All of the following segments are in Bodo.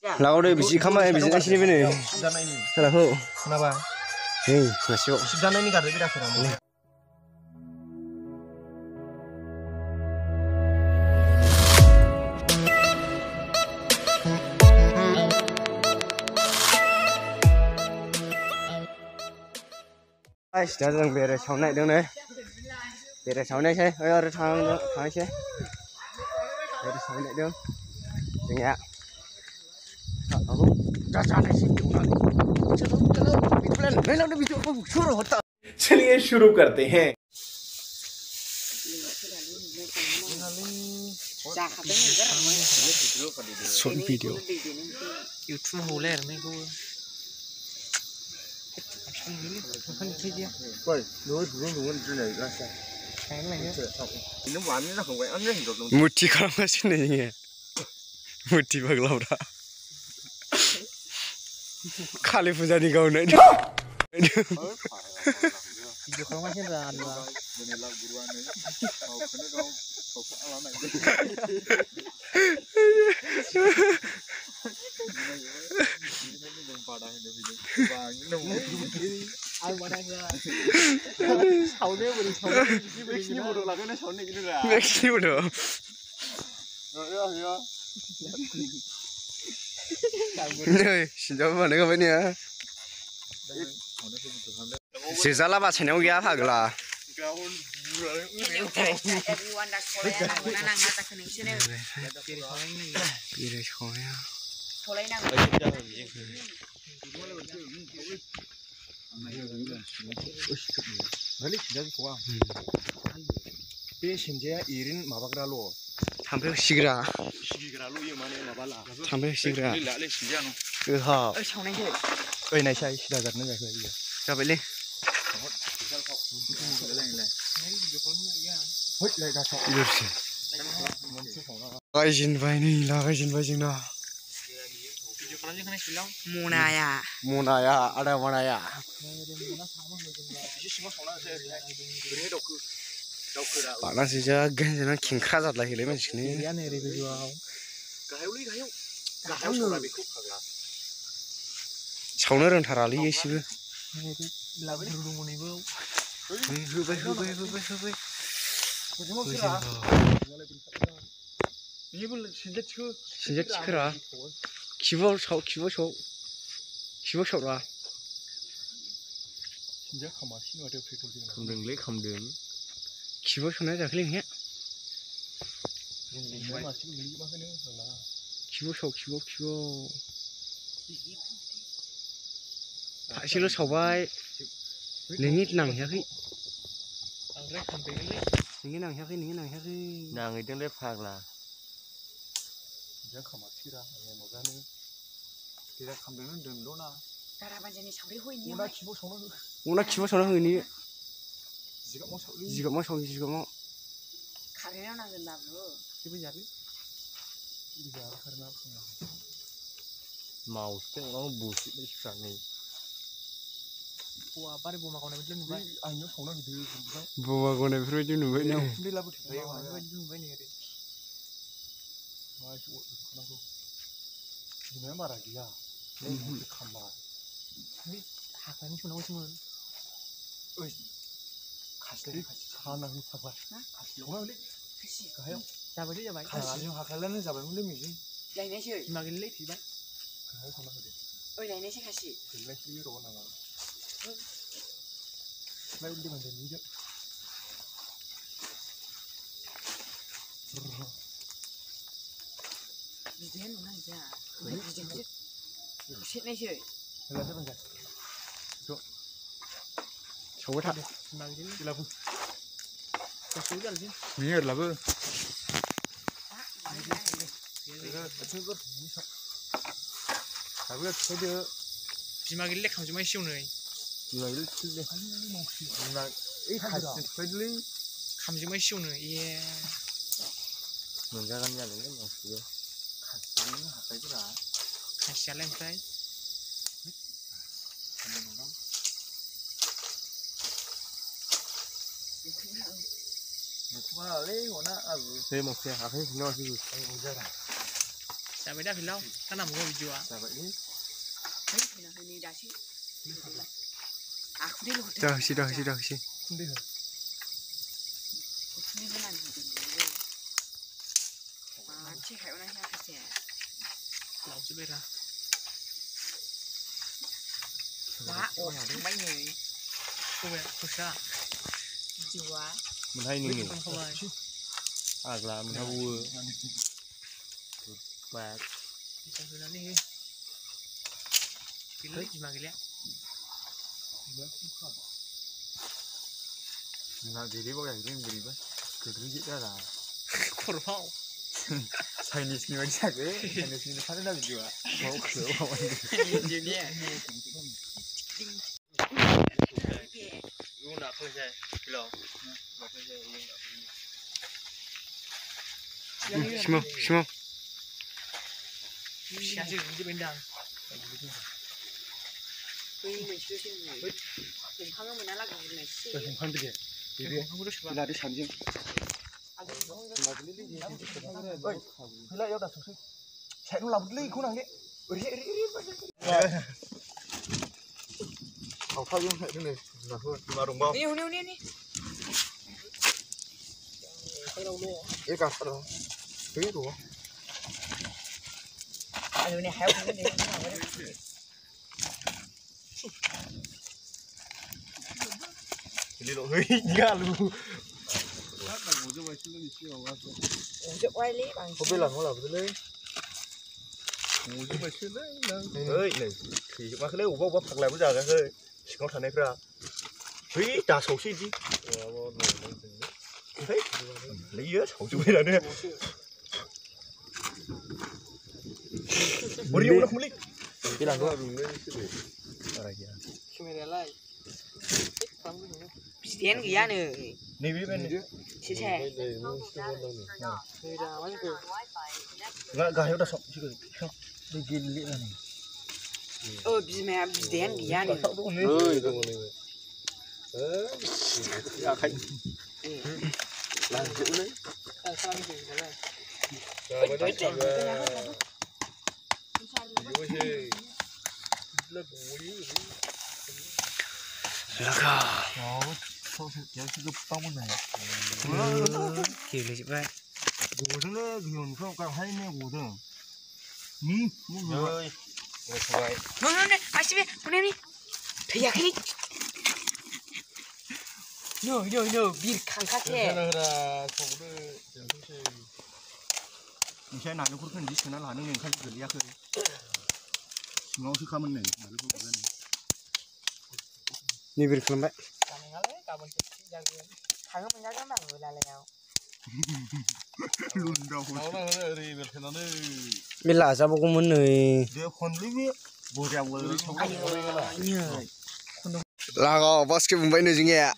Lalu bisi kamar bisi nasi ni mana? Salah ho. Kenapa? Hei, masuk. Sibdana ini kada beda kurang. Dah jangan beres saunai dong ni. Beres saunai saya. Ada thang saya. Beres saunai dong. Tengok. Aku dah jalan sini. चलिए शुरू करते हैं। Short video. YouTube hồ lẻ này cô. Muti kalau masih ni. Muti baglau dah. Kali puja ni kau nak. Video kalau masih ran lah. Xin mana kau ni ya? Sejala macam ni dia apa gula? Pilih soya. Senjaya irin mabakra lo. Sampai sigra. Sampai sigra. Kehap. Này sai sudah giật nó rồi. Siapa ni? Lagajin bay ni, lagajin bay jina. Munaya, ada munaya. Panas saja, ganjana king khazat lagi le macam ni. Sauna orang tharali isibu. Senjat cikra. Kibau shau lah. Kamdeng le kamdeng. Kibau shau nak jakling ya. Kibau. Hasil sabai. Ningit nang haki. Ningit nang haki. Nang itu le phag lah. Jangan kamu tira, yang mau gani. Tidak kamu dengan dendona. Una kibau sana ini. Jika mau. Karena nak kena bro. Siapa jadi? Tidak karena apa? Mau sih orang busuk di sana. Buah apa ni buah makan apa jenuh? Ayo sana gitu. Buah makan apa jenuh ni? Ini lah buat. Jenuh ni ada. Masuk kenapa? Ini marah dia. Ini kamar. Ini hak ni cuma macam mana? Kasih sana ni apa? Kasih orang ni. Kaya. Siapa dia baik? Kasih hak kalian ni siapa yang boleh misi? Lain ni sih. Makin leh sih baik. Kaya sana dia. Oh lain ni sih kasih. Lain sih roh nama. Lain dia macam ni je. Dia mana je? Shit ni sih. Lain dia macam. Coba tak? Makin leh lah. Kasih je lagi. Biar lah bu. Tapi saya Jimakin lek kamu cuma isu nih. Jimakin lek. Kamu cuma isu nih. Iya. Enggak kan jalan kan maksudnya. Kasih apa itu lah? Kasih jalan saya. Cuma leh, mana aku? Saya maksudnya aku ni kenal sih. Sampai dah film kan nama gua video ah. Sahabat ni. Ini dah sih. Aku dulu. Dah si. Kunde. Ini mana ni? Cik kayak orang siapa sih? Lau coba dah. Wah, oh, mấy người. Cô bé, cô sa. Jiwa. Mình thấy nè. Không không ai. Là mình thấy vui. Và Sao tôi nói đi. Cái lưỡi gì mà cái lẽ. 나 내리고야 이런 그리 봐. 그들이 있잖아. 코로 파오. 차이니스 니 차게. 차이니스 니 사는 날이 좋아. 뭐 그래요. Nhiều nè. Luôn đã khơi xe. Kilo. Mà khơi xe luôn đã. 심어. Xe chứ bên đằng. mình chưa xem người. Mình không có mình nói là cái này xí. không khăn được. Không có được. là đi sản riêng. Lại yêu đặt xuống. Chạy nó làm ly khu nào đấy. Học thao dương hệ thế này là thôi mà đồng bao. Nè. Cái cà phê đó. Thế đủ. Anh này héo cái này nào đấy. Đi lộ hơi nha luôn. Chụp quay lý bằng. Không biết là nó làm cái đấy. Ơi này thì chúng ta cứ lấy ủ bốc thật là bây giờ cái hơi chỉ có thằng này ra. Hí trà sầu xí chứ. Thấy lấy á sầu chú bây giờ nữa. Bố đi uống nó không lấy. Cái là nó dùng cái ở đây kìa. Cái này lại. Tiến cái giá nữa. Này biết bên này. Xe xe. Đây là bao nhiêu? Gà hiệu đã sống chứ không. Đây kia lẽ là này. Bị mẹ bị tiến cái giá nữa. Ơi đúng rồi. Dạ khách. Làm chữ đấy. Sao như thế này? Rồi mới đến Sao kéo cái bông này. Kiểu là vậy. 고등어 비용 평가 할매 고등. ơi. Rồi. Nè, asyik ni ni. Thầy cái đi. No, bir khang khát thế. là 서울을 연습실. 이제 나는 그렇게 이제 전화를 하는 게 가지고 그래야 그. 어떻게 하면 돼? 말을 보고 그러네. 니 bir kılım be. Thằng mình nhớ cái bằng người là lèo. Luôn đâu. Nó đi bir kılını. Biết là sao bố muốn người Để con lấy biết. Bố ra bố lấy sống. là có basket vùng vẫy nơi gì nghe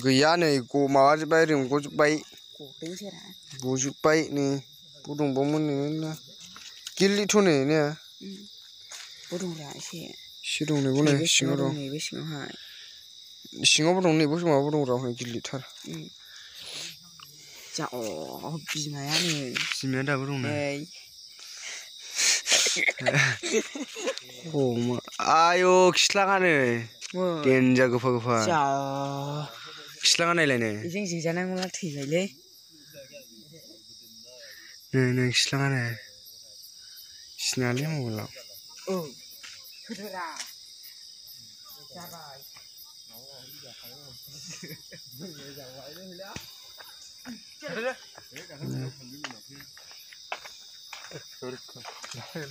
cái giá này cô mà chụp bay đừng cô chụp bay Cổ tính xe đã. cô chụp bay này cô đồng bóng muốn này là kili thôi này nè Bố đồng lại xe. xí đồng này bố này xí ngô đồng này với xí ngô hai. xí ngô bố đồng này bố mà bố đồng rau này kili thôi Chào bị mày này. xí mẹ đã bố đồng này Đây. 오, 뭐, 아유, 기슬랑하네. Wow. 겐자 급하. Chào. 기슬랑하네, 레네. Ý gì ra năng là thì vậy đấy. 네, 기슬랑하네. 기슬랑하네, 몰라. Cứ đưa ra. Ra rồi.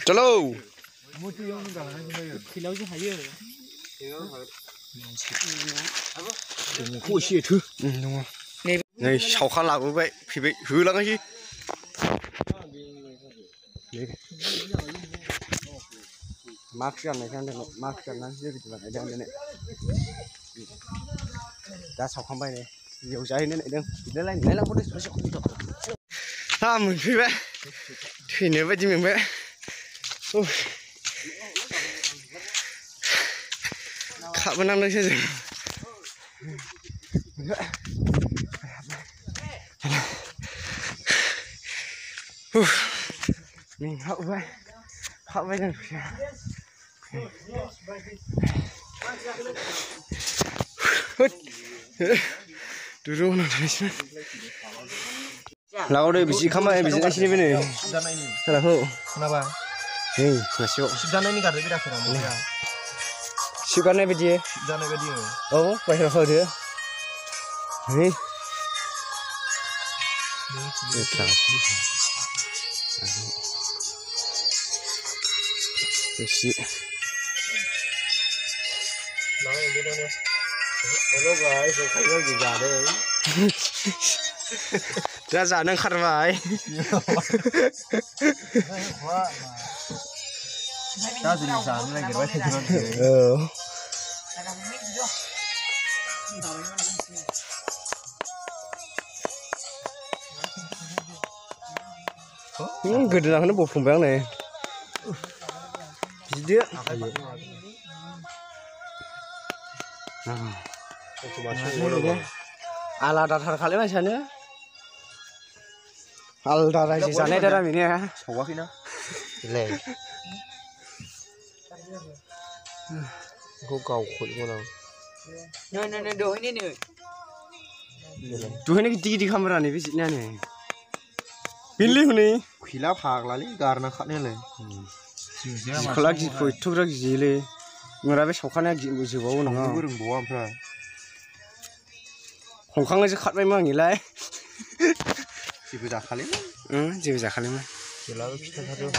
Chalo. Thì lâu chứ hay rồi. Cô xịt thứ. Đúng không? Này, sáu khăn lạc vậy, thì bị hư lắm cái gì? Mark chân này xem đây này, mark chân nó dưới cái này đây này. Đã sáu không bay này, nhiều giấy nữa này đừng, nó là một cái số không được. Mình phi vậy, thì nếu vậy thì mình vậy. Khá bên năng đây chứ gì. mình hậu vậy đừng từ đâu nó đấy lao đây bị gì không ai bị gì đấy bên này sao là hậu Kenapa? là siêu Dana ini kada beda kurang ya. siêu con này bị gì Dana beda dia. vậy là hậu thế hey Isi. Nói đi đâu nè. Hello guys, saya lagi jalan. Ra giả nâng khăn vải. Tao chỉ sáng này cái vậy thì nó Gede lah nó buộc phồng béo này. Gì đấy? Ala datar kali macam ni. Al datar si sana dalam ini ya. Sawah kina. Le. Cô cầu khủy của nào. Nơi đồ ini nih. Tu ini di kamera ni visit ni ni. Pilih ni. Khilaf hak lali karena khaknya le. Kalau lagi kau tu lagi jeli. Ngerabe sokana jibu bau nang. Burung buam pra. Hongkong aja kat memang gila. Jibu dah kali. Jibu dah kali mah. Gila kita satu.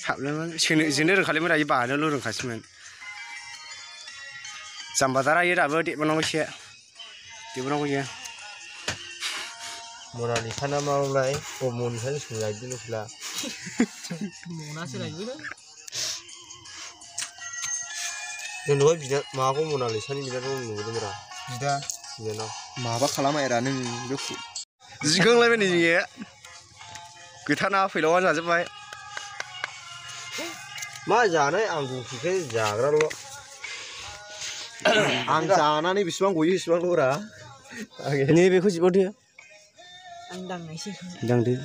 Hab memang. Sini kali mah aja bahan lu orang kasih man. Sambatara ya dah berdik menang sih. Di menang je. Mona Lisa nama mulai. Oh Mona Lisa sudah jadi lu sudah. Mona sih lagi tu. Yang dua bisa, mak aku Mona Lisa ni bisa tu nunggu merah. Bisa. Bisa no. Mak apa kalau mak era ni beku. Jikang lagi ni je. Kita nak filauan saja baik. Mak jangan anggur kita jaga lo. Angkana ni bisbang guyu bisbang lu ra. Ni beku siapa dia? Andang ni sih. Dang dia.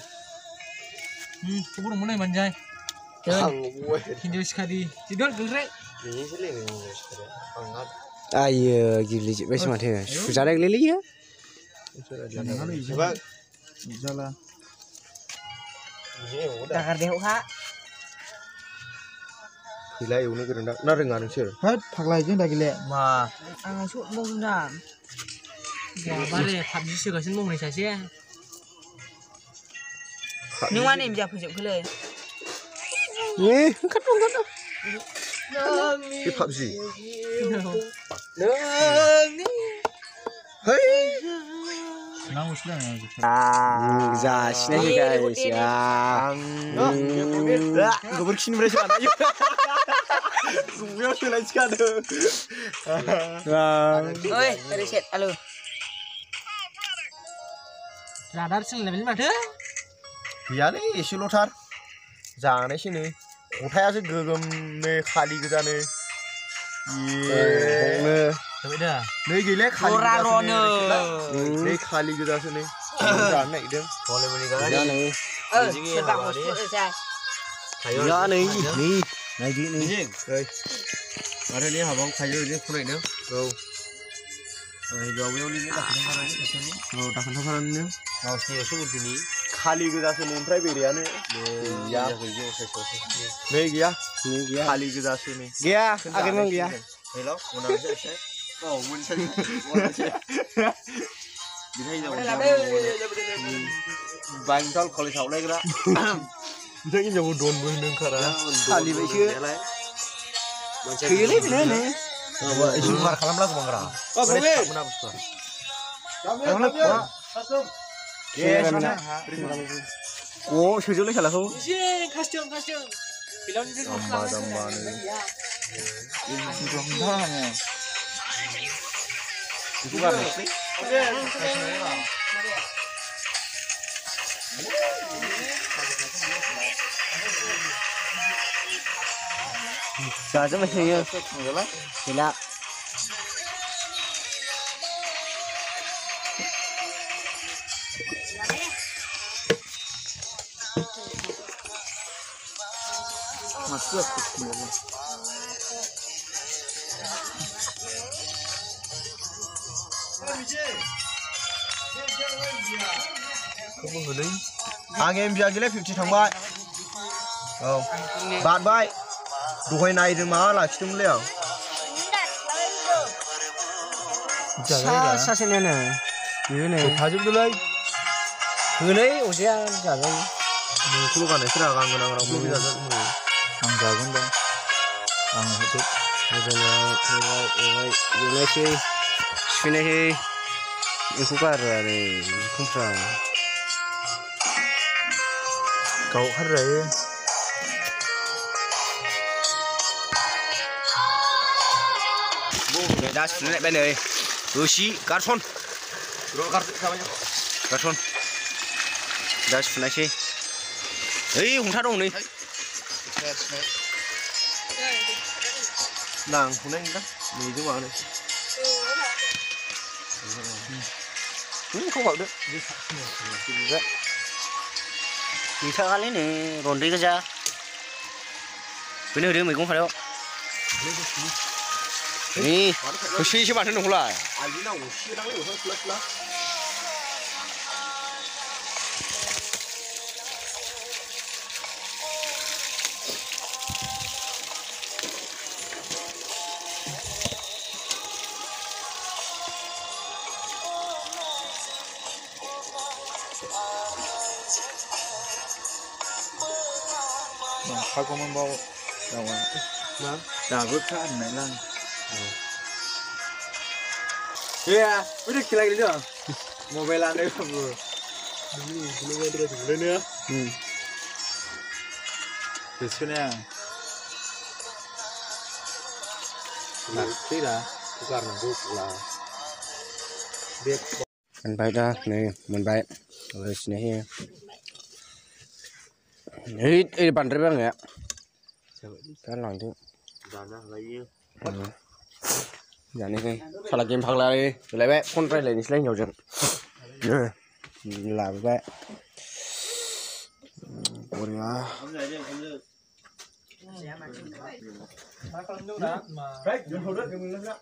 Kubur mulai manjai. Hindu sekali. Tidur gelrek. Ini sih lagi ni sekali. Angkat. Ayo, gila je. Macam mana? Susah lagi lagi ya? Sebab. Jalan. Dakar deh uha. Gila ya unik rendah. Nak rengan sih. Hat, pak lagi dah gila. Ma. Suốt mông nè. Gua bare PUBG sih kasih mông này saya sih. Nhưng mà em giờ phải chụp cái lời. Ni, kat dong. Cái PUBG. Hei. Senang usah. Jas ni guys. Ya. Gue berkini mereka mana yuk. Gue tu lagi sekarang. Oi, reset alo. Radar sih level mana? Iya nih, isi lotar. Jangan sini. Utai aja gegem nih kali kita nih. Iya. Beda. Nih gile kali kita sini. Nih kali kita sini. Jangan nih deh. Boleh menikah Ya ni. Sebab masuk saya. Ya ni. Ni. Này đi đi. Đây. Ở đây đi hả bông? Thầy ơi đi khu này nữa. Rồi. Rồi giờ bây giờ đi đặt thằng pha này đặt thằng. Rồi đặt thằng pha này nữa. Nào xin số một tí. Khali cái ra xin try về đấy này. Ya. Này kia. Ni kia. Khali cái ra xin này. Kia. Akan mang kia. Hello. Muốn làm gì vậy? Oh, muốn chơi. Muốn chơi. Đi đây rồi. Vài con college học đây cái đó. Jadi jauh don boleh nengkara. Kali begitu. Kiri ni ni. Isu luar kalam lagu mangkara. Oh, boleh. Kamu nak apa? Kasum. Yes, mana? Oh, sejauh salah tu. Sih, custom. Film ni tu. Tambah ni. Ini juga ni. Itu kan ni. Saja macam ni. Silap. mặt xưa cực nhiều. Không có người lính. Anh em giờ cái 50 thằng bay. Bạn bay. Đuôi này thì má là chung liều. 사시네는 이거네 다 좀 들래. 그네 오시야 자자 구로가 내 쓰라 간 거나 그러고 구로가 안 작은데. 안 하죠. 이거 쉬네 이거가라네 컴프라 Cậu hát rể. người ta xuống lại bên này xí cá son cá son ra xuống lại xí ấy không sát đâu này Nàng không nên đó. Nhìn chứ mà này. không vào được đi theo anh ấy này còn đi cái ra cái nơi đấy mình cũng phải đâu đi cái xí xí bạn nó không lại Anh nào xí đang ngủ hơi lất lất. Sao con bao đâu mà đã vứt ra anh này lần yeah biết được cái này chưa một về làm đây không rồi đúng rồi đưa thử lên nữa từ xưa nè là tí là cái con này là biết mình bay ra này mình bay rồi này ấy bàn rơi bang ya cái lòng thứ dạ này cái sao là game phật lại bé con trai lại đi lấy nhiều chuyện làm bé ôi ya đấy đừng hầu đất đừng lên đó